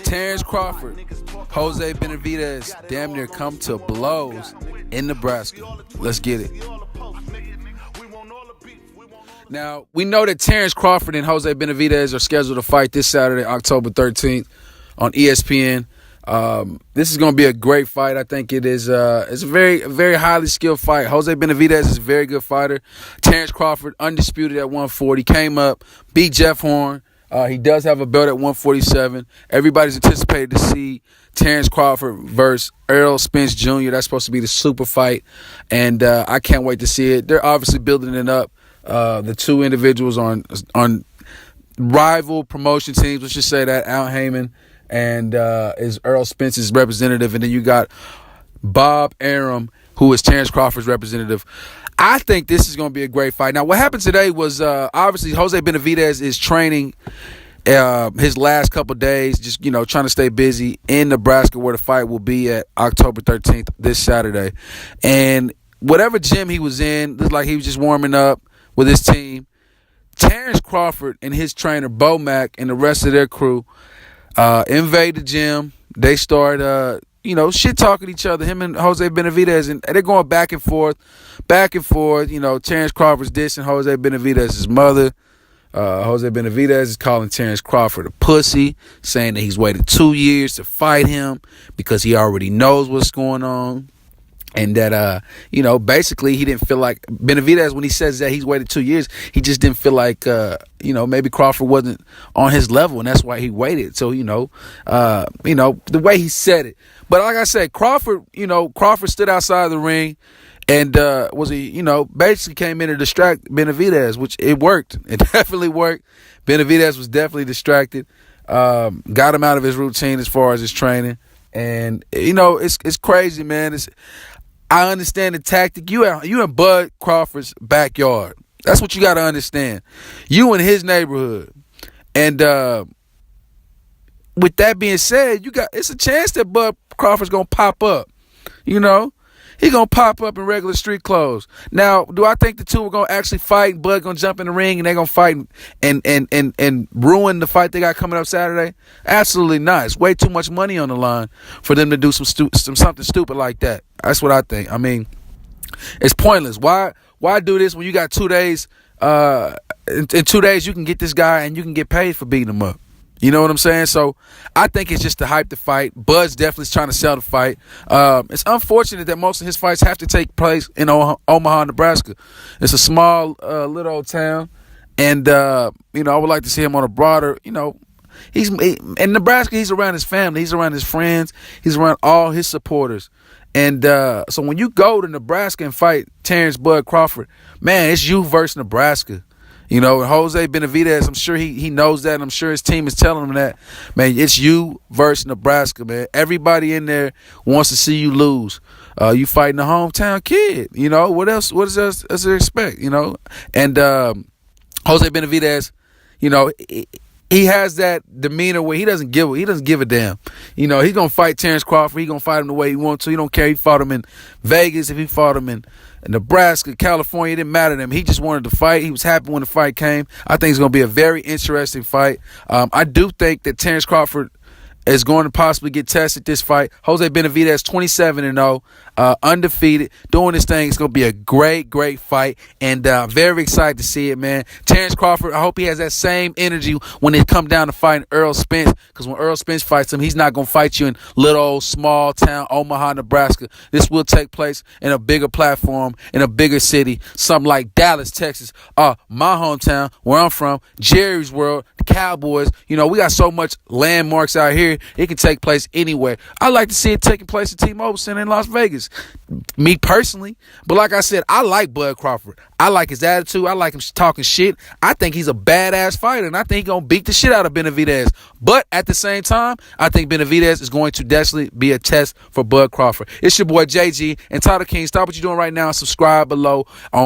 Terrance Crawford, Jose Benevidez, damn near come to blows in Nebraska. Let's get it. Now, we know that Terrance Crawford and Jose Benevidez are scheduled to fight this Saturday, October 13th on ESPN. This is going to be a great fight. I think it is. It's a very highly skilled fight. Jose Benevidez is a very good fighter. Terrance Crawford, undisputed at 140, came up, beat Jeff Horn. He does have a belt at 147. Everybody's anticipated to see Terrance Crawford versus Errol Spence Jr. That's supposed to be the super fight, and I can't wait to see it. They're obviously building it up. The two individuals on rival promotion teams, let's just say that, Al Heyman and is Errol Spence's representative, and then you got Bob Arum, who is Terrance Crawford's representative. I think this is going to be a great fight. Now, what happened today was obviously Jose Benevidez is training his last couple days, just, trying to stay busy in Nebraska, where the fight will be at October 13th, this Saturday. And whatever gym he was in, looked like he was just warming up with his team. Terrance Crawford and his trainer, Bo Mack, and the rest of their crew invade the gym. They start shit-talking each other, him and Jose Benevidez, and they're going back and forth. Terrance Crawford's dissing Jose Benevidez's mother. Jose Benevidez is calling Terrance Crawford a pussy, saying that he's waited 2 years to fight him because he already knows what's going on. And that, basically he didn't feel like Benevidez, when he says that he's waited 2 years, he just didn't feel like, maybe Crawford wasn't on his level, and that's why he waited. So, the way he said it. But like I said, Crawford stood outside the ring and basically came in to distract Benevidez, which it worked. It definitely worked. Benevidez was definitely distracted. Got him out of his routine as far as his training. And, it's crazy, man. I understand the tactic. You in Bud Crawford's backyard. That's what you got to understand. You in his neighborhood. And with that being said, it's a chance that Bud Crawford's going to pop up. He going to pop up in regular street clothes. Now, do I think the two are going to actually fight? Bud going to jump in the ring and they're going to fight and ruin the fight they got coming up Saturday? Absolutely not. It's way too much money on the line for them to do something stupid like that. That's what I think. I mean, it's pointless. Why do this when you got 2 days? In 2 days, you can get this guy and you can get paid for beating him up. You know what I'm saying? So I think it's just to hype the fight. Bud's definitely trying to sell the fight. It's unfortunate that most of his fights have to take place in Omaha, Nebraska. It's a small little old town. And, I would like to see him on a broader, in Nebraska, he's around his family. He's around his friends. He's around all his supporters. And so when you go to Nebraska and fight Terrance Bud Crawford, man, it's you versus Nebraska. Jose Benevidez, I'm sure he knows that. And I'm sure his team is telling him that. Man, it's you versus Nebraska, man. Everybody in there wants to see you lose. You fighting a hometown kid. What else? What does us expect? And Jose Benevidez, he has that demeanor where he doesn't give a damn. He's gonna fight Terrance Crawford. He's gonna fight him the way he wants to. He don't care. He fought him in Vegas. If he fought him in Nebraska, California, it didn't matter to him. He just wanted to fight. He was happy when the fight came. I think it's gonna be a very interesting fight. I do think that Terrance Crawford is going to possibly get tested this fight. Jose Benevidez, 27-0, undefeated, doing this thing. It's going to be a great fight, and very excited to see it, man. Terrance Crawford, I hope he has that same energy when it come down to fighting Errol Spence, because when Errol Spence fights him, he's not going to fight you in little old small town Omaha, Nebraska. This will take place in a bigger platform, in a bigger city, something like Dallas, Texas, my hometown, where I'm from, Jerry's World, the Cowboys. We got so much landmarks out here. It can take place anywhere. I like to see it taking place at T-Mobile Center in Las Vegas. Me personally. But like I said, I like Bud Crawford. I like his attitude. I like him talking shit. I think he's a badass fighter, and I think he's going to beat the shit out of Benevidez. But at the same time, I think Benevidez is going to definitely be a test for Bud Crawford. It's your boy JG and Tyler King. Stop what you're doing right now and subscribe below on